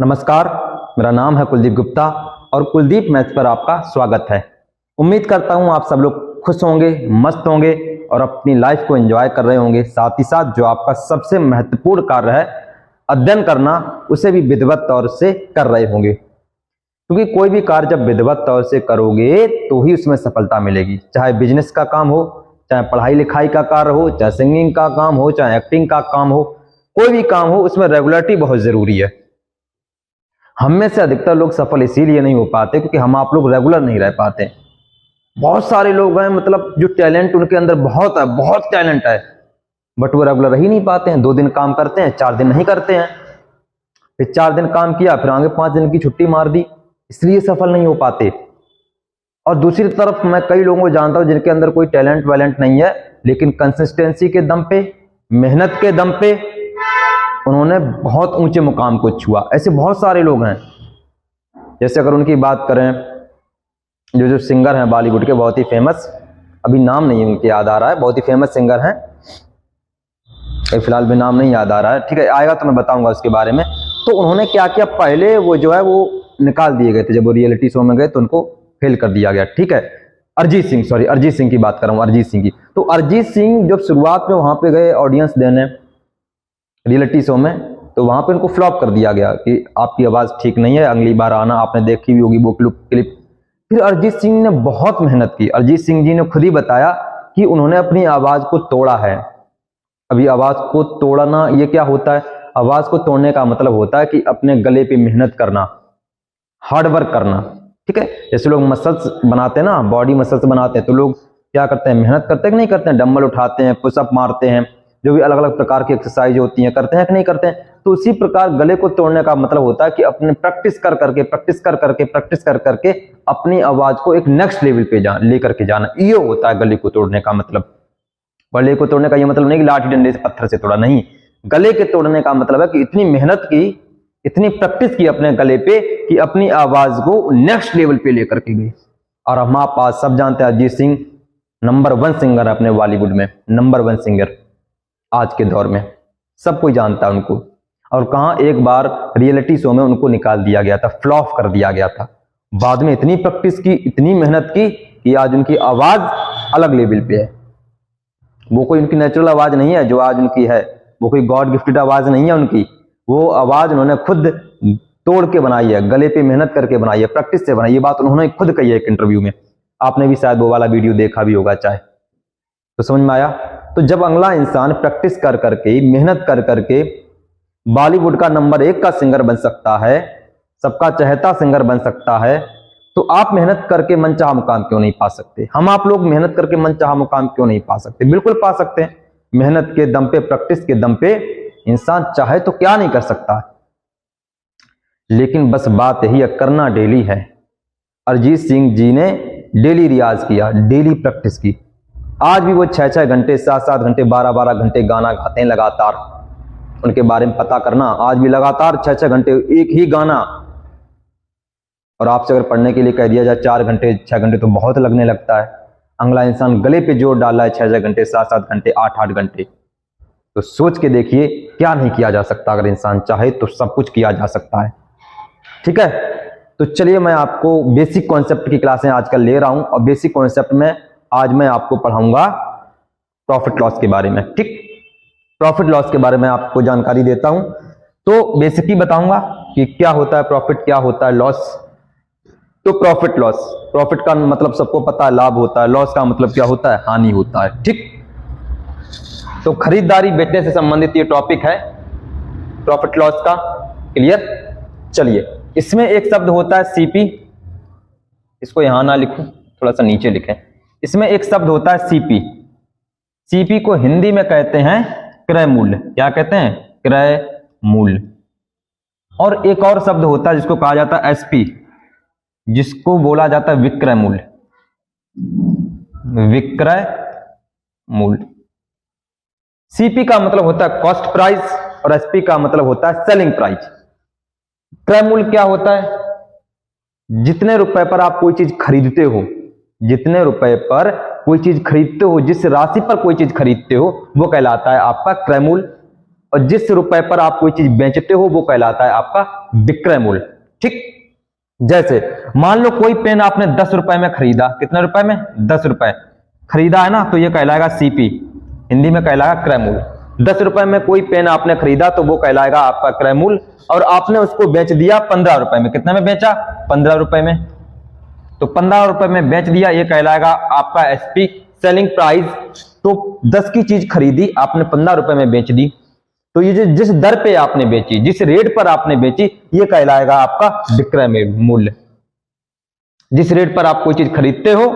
नमस्कार, मेरा नाम है कुलदीप गुप्ता और कुलदीप मैथ पर आपका स्वागत है। उम्मीद करता हूं आप सब लोग खुश होंगे, मस्त होंगे और अपनी लाइफ को एंजॉय कर रहे होंगे। साथ ही साथ जो आपका सबसे महत्वपूर्ण कार्य है अध्ययन करना, उसे भी विधिवत तौर से कर रहे होंगे, क्योंकि कोई भी कार्य जब विधिवत तौर से करोगे तो ही उसमें सफलता मिलेगी। चाहे बिजनेस का काम हो, चाहे पढ़ाई लिखाई का कार्य हो, चाहे सिंगिंग का काम हो, चाहे एक्टिंग का काम हो, कोई भी काम हो, उसमें रेगुलरिटी बहुत जरूरी है। हम में से अधिकतर लोग सफल इसीलिए नहीं हो पाते क्योंकि हम आप लोग रेगुलर नहीं रह पाते। बहुत सारे लोग हैं, मतलब जो टैलेंट उनके अंदर बहुत है, बहुत टैलेंट है, बट वो रेगुलर रह ही नहीं पाते हैं। 2 दिन काम करते हैं, 4 दिन नहीं करते हैं, फिर 4 दिन काम किया, फिर आगे 5 दिन की छुट्टी मार दी, इसलिए सफल नहीं हो पाते। और दूसरी तरफ मैं कई लोगों को जानता हूं जिनके अंदर कोई टैलेंट वैलेंट नहीं है, लेकिन कंसिस्टेंसी के दम पे, मेहनत के दम पे उन्होंने बहुत ऊंचे मुकाम को छुआ। ऐसे बहुत सारे लोग हैं। जैसे अगर उनकी बात करें, जो सिंगर हैं बॉलीवुड के, बहुत ही फेमस, अभी नाम नहीं उनके याद आ रहा है, बहुत ही फेमस सिंगर हैं, फिलहाल भी नाम नहीं याद आ रहा है, ठीक है, आएगा तो मैं बताऊंगा उसके बारे में। तो उन्होंने क्या किया, पहले वो जो है वो निकाल दिए गए थे। जब वो रियलिटी शो में गए तो उनको फेल कर दिया गया, ठीक है। अरिजीत सिंह की बात कर रहा हूँ, अरिजीत सिंह की। तो अरिजीत सिंह जब शुरुआत में वहां पे गए ऑडियंस देने रियलिटी शो में, तो वहां पे उनको फ्लॉप कर दिया गया कि आपकी आवाज ठीक नहीं है, अगली बार आना। आपने देखी भी होगी वो क्लिप। फिर अरिजीत सिंह ने बहुत मेहनत की। अरिजीत सिंह जी ने खुद ही बताया कि उन्होंने अपनी आवाज को तोड़ा है। अभी आवाज को तोड़ना ये क्या होता है? आवाज को तोड़ने का मतलब होता है कि अपने गले पे मेहनत करना, हार्ड वर्क करना, ठीक है। जैसे लोग मसल्स बनाते हैं ना, बॉडी मसल्स बनाते हैं, तो लोग क्या करते हैं, मेहनत करते हैं कि नहीं करते हैं? डंबल उठाते हैं, पुशअप मारते हैं, जो भी अलग अलग प्रकार की एक्सरसाइज होती हैं, करते हैं कि नहीं करते हैं? तो उसी प्रकार गले को तोड़ने का मतलब होता है कि अपने प्रैक्टिस कर करके अपनी आवाज को एक नेक्स्ट लेवल पे लेकर के जाना। ये होता है गले को तोड़ने का मतलब। गले को तोड़ने का ये मतलब नहीं कि लाठी डंडे से पत्थर से तोड़ा, नहीं। गले के तोड़ने का मतलब है कि इतनी मेहनत की, इतनी प्रैक्टिस की अपने गले पे कि अपनी आवाज को नेक्स्ट लेवल पे लेकर के गई। और हम आप आज सब जानते हैं अरिजीत सिंह नंबर 1 सिंगर है अपने बॉलीवुड में, नंबर 1 सिंगर आज के दौर में, सब कोई जानता है उनको। और कहां, एक बार रियलिटी शो में उनको निकाल दिया गया था, फ्लॉप कर दिया गया था। बाद में इतनी प्रैक्टिस की, इतनी मेहनत की कि आज उनकी आवाज अलग लेवल पे है। वो कोई उनकी नेचुरल आवाज नहीं है जो आज उनकी है, वो कोई गॉड गिफ्टेड आवाज नहीं है उनकी। वो आवाज उन्होंने खुद तोड़ के बनाई है, गले पे मेहनत करके बनाई है, प्रैक्टिस से बनाई। ये बात उन्होंने खुद कही है एक इंटरव्यू में। आपने भी शायद वो वाला वीडियो देखा भी होगा, चाहे तो समझ में आया। तो जब अगला इंसान प्रैक्टिस कर करके, मेहनत कर करके बॉलीवुड का नंबर 1 का सिंगर बन सकता है, सबका चहेता सिंगर बन सकता है, तो आप मेहनत करके मनचाहा मुकाम क्यों नहीं पा सकते? हम आप लोग मेहनत करके मनचाहा मुकाम क्यों नहीं पा सकते? बिल्कुल पा सकते हैं। मेहनत के दम पे, प्रैक्टिस के दम पे इंसान चाहे तो क्या नहीं कर सकता, लेकिन बस बात यही है, करना डेली है। अरिजीत सिंह जी ने डेली रियाज किया, डेली प्रैक्टिस की। आज भी वो 6-6 घंटे, 7-7 घंटे, 12-12 घंटे गाना गाते हैं लगातार। उनके बारे में पता करना, आज भी लगातार 6-6 घंटे एक ही गाना। और आपसे अगर पढ़ने के लिए कह दिया जाए 4 घंटे, 6 घंटे, तो बहुत लगने लगता है। अगला इंसान गले पे जोर डाल रहा है 6-6 घंटे, 7-7 घंटे, 8-8 घंटे। तो सोच के देखिए क्या नहीं किया जा सकता। अगर इंसान चाहे तो सब कुछ किया जा सकता है, ठीक है। तो चलिए, मैं आपको बेसिक कॉन्सेप्ट की क्लासें आजकल ले रहा हूं, और बेसिक कॉन्सेप्ट में आज मैं आपको पढ़ाऊंगा प्रॉफिट लॉस के बारे में, ठीक। प्रॉफिट लॉस के बारे में आपको जानकारी देता हूं। तो बेसिकली बताऊंगा कि क्या होता है प्रॉफिट, क्या होता है लॉस। तो प्रॉफिट लॉस, प्रॉफिट का मतलब सबको पता है, लाभ होता है। लॉस का मतलब क्या होता है? हानि होता है, ठीक। तो खरीदारी बेचने से संबंधित ये टॉपिक है प्रॉफिट लॉस का, क्लियर। चलिए, इसमें एक शब्द होता है सीपी, इसको यहां ना लिखूं, थोड़ा सा नीचे लिखें। इसमें एक शब्द होता है सीपी। सीपी को हिंदी में कहते हैं क्रय मूल्य। क्या कहते हैं? क्रय मूल्य। और एक और शब्द होता है जिसको कहा जाता है एसपी, जिसको बोला जाता है विक्रय मूल्य। विक्रय मूल्य। सीपी का मतलब होता है कॉस्ट प्राइस और एसपी का मतलब होता है सेलिंग प्राइस। क्रय मूल्य क्या होता है? जितने रुपए पर आप कोई चीज खरीदते हो, जितने रुपए पर कोई चीज खरीदते हो, जिस राशि पर कोई चीज खरीदते हो, वो कहलाता है आपका क्रय मूल्य। और जिस रुपए पर आप कोई चीज बेचते हो वो कहलाता है आपका विक्रय मूल्य। ठीक, जैसे मान लो कोई पेन आपने 10 रुपए में खरीदा, कितने रुपए में? 10 रुपए खरीदा है ना, तो ये कहलाएगा सीपी, हिंदी में कहलाएगा क्रय मूल्य। 10 रुपए में कोई पेन आपने खरीदा तो वो कहलाएगा आपका क्रय मूल्य, और आपने उसको बेच दिया 15 रुपए में। कितने में बेचा? 15 रुपए में। तो 15 रुपए में बेच दिया, ये कहलाएगा आपका एसपी, सेलिंग प्राइस। तो 10 की चीज खरीदी आपने, 15 रुपए में बेच दी, तो ये जिस दर पे आपने बेची, जिस रेट पर आपने बेची, ये कहलाएगा आपका विक्रय मूल्य। जिस रेट पर आप कोई चीज खरीदते हो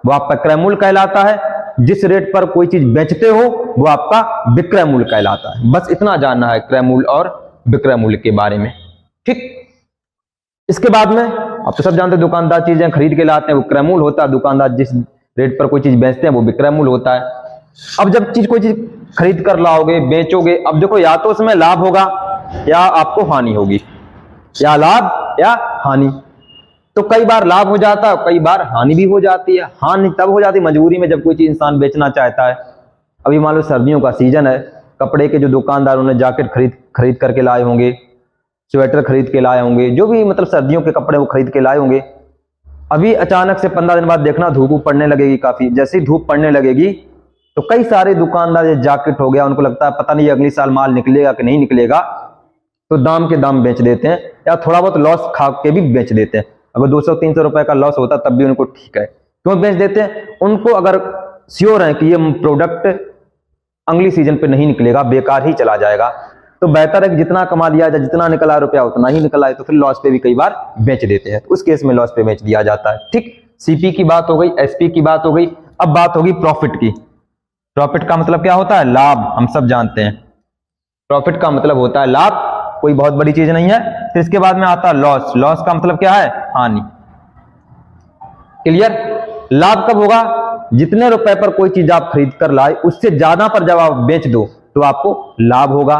वो आपका क्रय मूल्य कहलाता है, जिस रेट पर कोई चीज बेचते हो वो आपका विक्रय मूल्य कहलाता है। बस इतना जानना है क्रय मूल्य और विक्रय मूल्य के बारे में। ठीक, इसके बाद में आप तो सब जानते हैं दुकानदार चीजें खरीद के लाते हैं, वो क्रय मूल्य होता है। दुकानदार जिस रेट पर कोई चीज बेचते हैं वो विक्रय मूल्य होता है। अब जब कोई चीज खरीद कर लाओगे, बेचोगे, अब देखो या तो उसमें लाभ होगा या आपको हानि होगी, या लाभ या हानि। तो कई बार लाभ हो जाता है, कई बार हानि भी हो जाती है। हानि तब हो जाती है मजबूरी में, जब कोई चीज इंसान बेचना चाहता है। अभी मान लो सर्दियों का सीजन है, कपड़े के जो दुकानदार उन्हें जैकेट खरीद करके लाए होंगे, स्वेटर खरीद के लाए होंगे, जो भी मतलब सर्दियों के कपड़े वो खरीद के लाए होंगे। अभी अचानक से 15 दिन बाद देखना धूप पड़ने लगेगी काफी, जैसे ही धूप पड़ने लगेगी तो कई सारे दुकानदार, ये जैकेट हो गया, उनको लगता है पता नहीं अगली साल माल निकलेगा कि नहीं निकलेगा, तो दाम के दाम बेच देते हैं, या थोड़ा बहुत लॉस खा के भी बेच देते हैं। अगर 200-300 रुपए का लॉस होता तब भी उनको ठीक है। क्यों बेच देते हैं? उनको अगर श्योर है कि ये प्रोडक्ट अगली सीजन पे नहीं निकलेगा, बेकार ही चला जाएगा, तो बेहतर है कि जितना कमा लिया जाए, जितना निकला रुपया उतना ही निकला है, तो फिर लॉस पे भी कई बार बेच देते हैं। तो उस केस में लॉस पे बेच दिया जाता है। ठीक, सीपी की बात हो गई, एसपी की बात हो गई। अब बात होगी प्रॉफिट की। प्रॉफिट का मतलब क्या होता है? लाभ। हम सब जानते हैं प्रॉफिट का मतलब होता है लाभ, कोई बहुत बड़ी चीज नहीं है। फिर इसके बाद में आता है लॉस। लॉस का मतलब क्या है? हानि। क्लियर? लाभ कब होगा? जितने रुपए पर कोई चीज आप खरीद कर लाए, उससे ज्यादा पर जब आप बेच दो तो आपको लाभ होगा,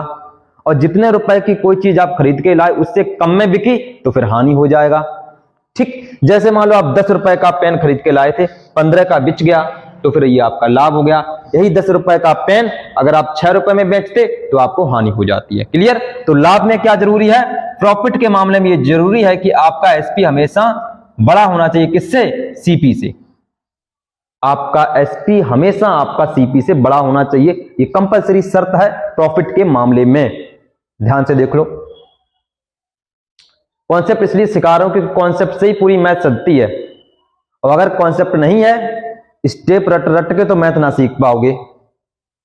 और जितने रुपए की कोई चीज आप खरीद के लाए उससे कम में बिकी तो फिर हानि हो जाएगा। ठीक, जैसे मान लो आप 10 रुपए का पेन खरीद के लाए थे, 15 का बिच गया, तो फिर ये आपका लाभ हो गया। यही 10 रुपए का पेन अगर आप 6 रुपए में बेचते तो आपको हानि हो जाती है। क्लियर? तो लाभ में क्या जरूरी है? प्रॉफिट के मामले में ये जरूरी है कि आपका एसपी हमेशा बड़ा होना चाहिए। किससे? सीपी से। आपका एसपी हमेशा आपका सीपी से बड़ा होना चाहिए, ये कंपलसरी शर्त है प्रॉफिट के मामले में। ध्यान से देख लो कॉन्सेप्ट, इसलिए सिखा रहा हूं कि कॉन्सेप्ट से ही पूरी मैथ चलती है, और अगर कॉन्सेप्ट नहीं है, स्टेप रट रट के तो मैथ ना सीख पाओगे।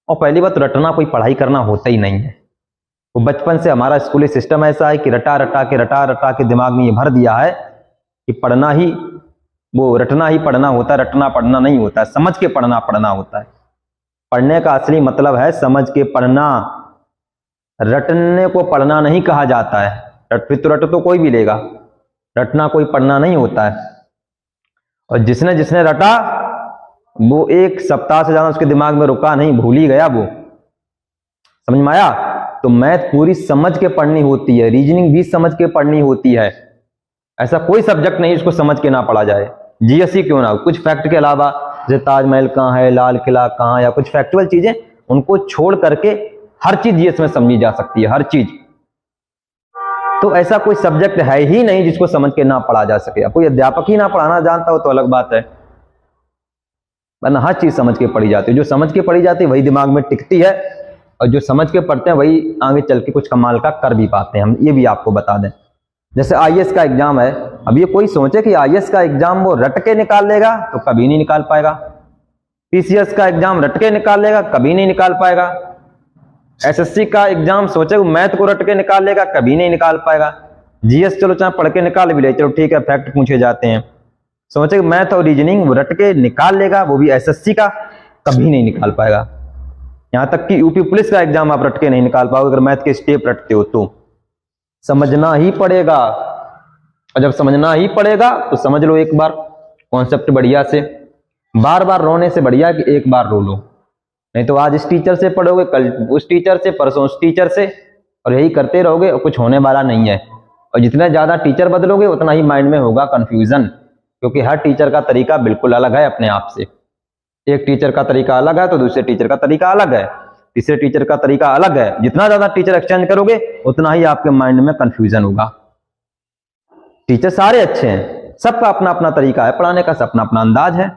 और पहली बात, रटना कोई पढ़ाई करना होता ही नहीं है। वो बचपन से हमारा स्कूली सिस्टम ऐसा है कि रटा रटा के दिमाग में ये भर दिया है कि पढ़ना ही, वो रटना ही पढ़ना होता है, रटना पढ़ना नहीं होता है, समझ के पढ़ना होता है। पढ़ने का असली मतलब है समझ के पढ़ना, रटने को पढ़ना नहीं कहा जाता है। रट तो कोई भी लेगा, रटना कोई पढ़ना नहीं होता है। और जिसने जिसने रटा वो एक सप्ताह से ज्यादा उसके दिमाग में रुका नहीं, भूल ही गया वो। समझ में आया? तो मैथ पूरी समझ के पढ़नी होती है, रीजनिंग भी समझ के पढ़नी होती है। ऐसा कोई सब्जेक्ट नहीं जिसको समझ के ना पढ़ा जाए। जीएससी क्यों ना हो, कुछ फैक्ट के अलावा, जैसे ताजमहल कहाँ है, लाल किला कहाँ, या कुछ फैक्चुअल चीजें, उनको छोड़ करके हर चीज जीएस में समझी जा सकती है, हर चीज। तो ऐसा कोई सब्जेक्ट है ही नहीं जिसको समझ के ना पढ़ा जा सके। कोई अध्यापक ही ना पढ़ाना जानता हो तो अलग बात है, वरना हर चीज समझ के पढ़ी जाती है। जो समझ के पढ़ी जाती है वही दिमाग में टिकती है, और जो समझ के पढ़ते हैं वही आगे चल के कुछ कमाल का कर भी पाते हैं। हम ये भी आपको बता दें, जैसे आईएएस का एग्जाम है, अब ये कोई सोचे कि आईएएस का एग्जाम वो रट के निकाल लेगा तो कभी नहीं निकाल पाएगा। पीसीएस का एग्जाम रट के निकाल लेगा, कभी नहीं निकाल पाएगा। एसएससी का एग्जाम सोचे मैथ को रट के निकाल लेगा, कभी नहीं निकाल पाएगा। जीएस चलो चाहे पढ़ के निकाल भी ले, चलो ठीक है, फैक्ट पूछे जाते हैं। सोचे मैथ और रीजनिंग वो रट के निकाल लेगा, वो भी एसएससी का, कभी नहीं निकाल पाएगा। यहां तक कि यूपी पुलिस का एग्जाम आप रट के नहीं निकाल पाओगे अगर मैथ के स्टेप रटते हो तो। समझना ही पड़ेगा, और जब समझना ही पड़ेगा तो समझ लो एक बार कॉन्सेप्ट बढ़िया से। बार बार रोने से बढ़िया कि एक बार रो लो, नहीं तो आज इस टीचर से पढ़ोगे, कल उस टीचर से, परसों उस टीचर से, और यही करते रहोगे और कुछ होने वाला नहीं है। और जितना ज्यादा टीचर बदलोगे उतना ही माइंड में होगा कंफ्यूजन, क्योंकि हर टीचर का तरीका बिल्कुल अलग है अपने आप से। एक टीचर का तरीका अलग है तो दूसरे टीचर का तरीका अलग है। तीसरे टीचर का तरीका अलग है। जितना ज्यादा टीचर एक्सचेंज करोगे उतना ही आपके माइंड में कंफ्यूजन होगा। टीचर सारे अच्छे हैं, सबका अपना अपना तरीका है पढ़ाने का, अपना अपना अंदाज है।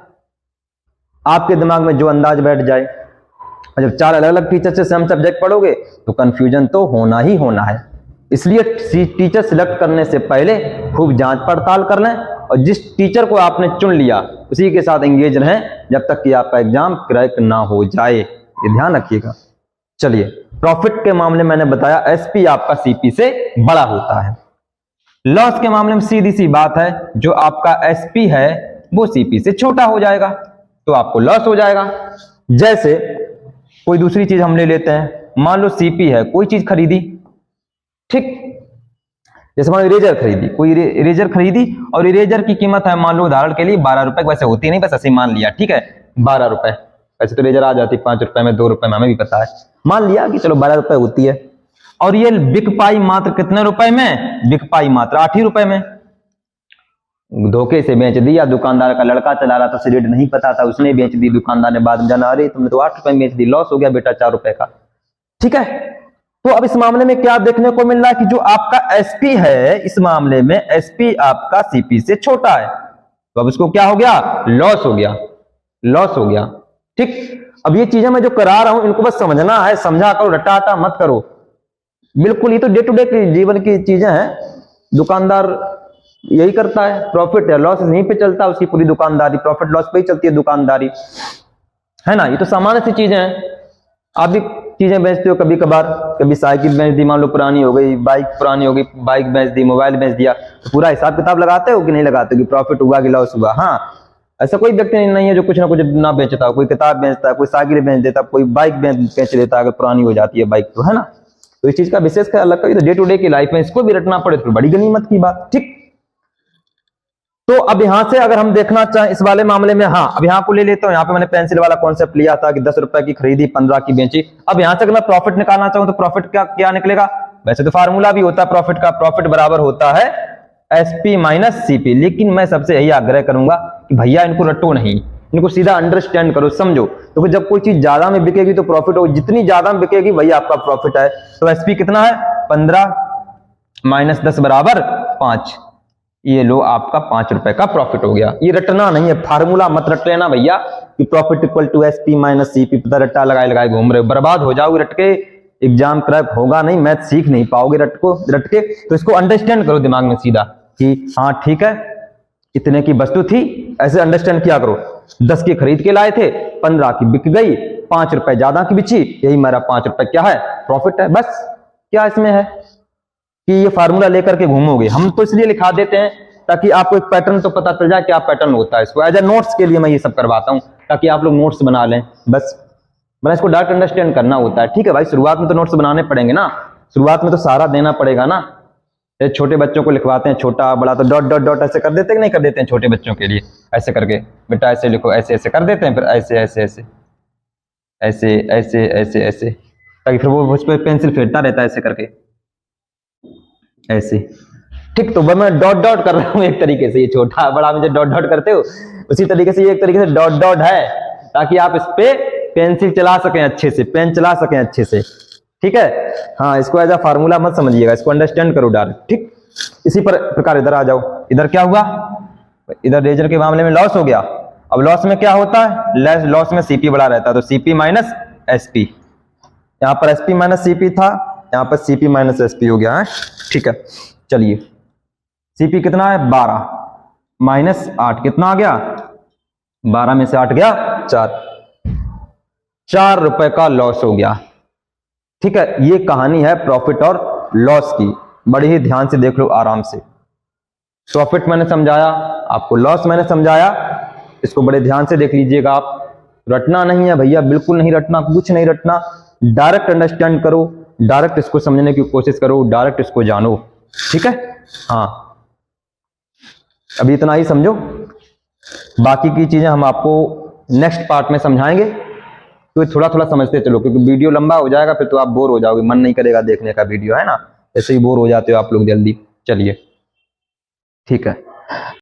आपके दिमाग में जो अंदाज बैठ जाए, और जब 4 अलग अलग टीचर से सेम सब्जेक्ट पढ़ोगे तो कंफ्यूजन तो होना ही होना है। इसलिए टीचर सिलेक्ट करने से पहले खूब जांच पड़ताल कर लें और जिस टीचर को आपने चुन लिया उसी के साथ एंगेज रहें जब तक कि आपका एग्जाम क्रैक ना हो जाए, ये ध्यान रखिएगा। चलिए, प्रॉफिट के मामले में मैंने बताया एसपी आपका सीपी से बड़ा होता है। लॉस के मामले में सीधी सी बात है, जो आपका एसपी है वो सीपी से छोटा हो जाएगा तो आपको लॉस हो जाएगा। जैसे कोई दूसरी चीज हम ले लेते हैं, मान लो सीपी है, कोई चीज खरीदी, ठीक, जैसे मान लो इरेजर खरीदी, कोई इरेजर खरीदी और इरेजर की कीमत है मान लो उदाहरण के लिए 12 रुपए, वैसे होती नहीं बस ऐसे मान लिया, ठीक है 12 रुपए, वैसे तो इरेजर आ जाती 5 रुपए में 2 रुपए में, हमें भी पता है, मान लिया कि चलो 12 रुपए होती है। और ये बिक पाई मात्र कितने रुपए में? बिक पाई मात्र 8 ही रुपए में। धोखे से बेच दिया, दुकानदार का लड़का चला रहा था, उसे रेट नहीं पता था, उसने बेच दी, दुकानदार ने बाद में जाना अरे तुमने तो 8 रुपए में बेच दी, लॉस हो गया बेटा 4 रुपए का, ठीक है। तो अब इस मामले में क्या देखने को मिल रहा है कि जो आपका एसपी है, इस मामले में एसपी आपका सीपी से छोटा है, तो अब इसको क्या हो गया? लॉस हो गया, लॉस हो गया, ठीक। अब ये चीजें मैं जो करा रहा हूं इनको बस समझना है, समझा करो, रटाटा मत करो बिल्कुल। ये तो डे टू डे की जीवन की चीजें हैं, दुकानदार यही करता है, प्रॉफिट या लॉस यहीं पे चलता है उसकी पूरी दुकानदारी, प्रॉफिट लॉस पे ही चलती है दुकानदारी, है ना। ये तो सामान्य सी चीजें हैं। आप भी चीजें बेचते हो कभी कभार, कभी साइकिल बेच दी, मान लो पुरानी हो गई, बाइक पुरानी हो गई, बाइक बेच दी, मोबाइल बेच दिया, तो पूरा हिसाब किताब लगाते हो कि नहीं लगाते कि प्रॉफिट हुआ कि लॉस हुआ? हाँ, ऐसा कोई व्यक्ति नहीं है जो कुछ ना कुछ ना बेचता हो। कोई किताब बेचता है, कोई साइकिल बेच देता, कोई बाइक बेच देता अगर पुरानी हो जाती है बाइक तो, है ना। तो इस चीज का विशेष ख्याल रखा, तो डे टू डे की लाइफ में इसको भी रटना पड़े तो बड़ी गनीमत की बात, ठीक। तो अब यहां से अगर हम देखना चाहें इस वाले मामले में, हाँ अब यहां को ले लेता हूं, यहाँ पे मैंने पेंसिल वाला कॉन्सेप्ट लिया था कि 10 रुपए की खरीदी 15 की बेची। अब यहां से अगर मैं प्रॉफिट निकालना चाहूं तो प्रॉफिट क्या क्या निकलेगा? वैसे तो फार्मूला भी होता है प्रॉफिट का, प्रॉफिट बराबर होता है एसपी माइनस सीपी, लेकिन मैं सबसे यही आग्रह करूंगा कि भैया इनको रटो नहीं, इनको सीधा अंडरस्टैंड करो, समझो। तो जब कोई चीज ज्यादा में बिकेगी तो प्रॉफिट हो, जितनी ज्यादा में बिकेगी वही आपका प्रॉफिट है। तो एसपी कितना है? 15 माइनस 10 बराबर 5, ये लो आपका 5 रुपए का प्रॉफिट हो गया। ये रटना नहीं है, फार्मूला मत रट लेना भैया कि profit equal to SP minus CP, पता रट्टा लगाए घूम रहे हो, बर्बाद हो जाओगे रट के, एग्जाम क्रैक होगा नहीं, मैथ सीख नहीं पाओगे रट के। तो इसको अंडरस्टैंड करो दिमाग में सीधा कि हाँ ठीक है इतने की वस्तु थी, ऐसे अंडरस्टैंड किया करो। 10 की खरीद के लाए थे, 15 की बिक गई, 5 रुपए ज्यादा की बिची, यही मेरा 5 रुपए क्या है? प्रॉफिट है। बस क्या इसमें है कि ये फार्मूला लेकर के घूमोगे। हम तो इसलिए लिखा देते हैं ताकि आपको एक पैटर्न तो पता चल जाए क्या पैटर्न होता है। इसको एज ए नोट्स के लिए मैं ये सब करवाता हूं ताकि आप लोग नोट्स बना लें। बस मैंने इसको डायरेक्ट अंडरस्टैंड करना होता है, ठीक है भाई। शुरुआत में तो नोट्स बनाने पड़ेंगे ना, शुरुआत में तो सारा देना पड़ेगा ना। छोटे बच्चों को लिखवाते हैं छोटा बड़ा, तो डॉट डॉट डॉट ऐसे कर देते हैं कि नहीं कर देते हैं? छोटे बच्चों के लिए ऐसे करके बेटा ऐसे लिखो, ऐसे ऐसे कर देते हैं, फिर ऐसे ऐसे ऐसे ऐसे ऐसे ऐसे ऐसे, ताकि फिर वो उस पर पेंसिल फेरता रहता है ऐसे करके, ऐसे, ठीक। तो मैं डॉट डॉट कर रहा हूँ एक तरीके से, ये छोटा बड़ा में जो डॉट डॉट करते हो उसी तरीके से ये एक तरीके से डॉट डॉट है, ताकि आप इस पे पेंसिल चला सकें अच्छे से, पेन चला सकें अच्छे से, ठीक है। हाँ, इसको एज अ फार्मूला मत समझिएगा, इसको अंडरस्टैंड करो डायरेक्ट, ठीक। इसी प्रकार इधर आ जाओ, इधर क्या हुआ? इधर रेजर के मामले में लॉस हो गया। अब लॉस में क्या होता है? लॉस में सीपी बड़ा रहता है, तो सीपी माइनस एसपी, यहाँ पर एसपी माइनस सीपी था, यहाँ पर सीपी माइनस एसपी हो गया है, ठीक है। चलिए सीपी कितना है? 12 माइनस 8 कितना आ गया? 12 में से 8 गया 4 रुपए का लॉस हो गया, ठीक है। ये कहानी है प्रॉफिट और लॉस की, बड़े ही ध्यान से देख लो, आराम से। प्रॉफिट मैंने समझाया आपको, लॉस मैंने समझाया, इसको बड़े ध्यान से देख लीजिएगा आप। रटना नहीं है भैया, बिल्कुल नहीं रटना, कुछ नहीं रटना, डायरेक्ट अंडरस्टैंड करो, डायरेक्ट इसको समझने की कोशिश करो, डायरेक्ट इसको जानो, ठीक है। हाँ, अभी इतना ही समझो, बाकी की चीजें हम आपको नेक्स्ट पार्ट में समझाएंगे। तो थोड़ा थोड़ा समझते चलो, क्योंकि वीडियो लंबा हो जाएगा, फिर तो आप बोर हो जाओगे, मन नहीं करेगा देखने का वीडियो, है ना। ऐसे ही बोर हो जाते हो आप लोग जल्दी। चलिए ठीक है।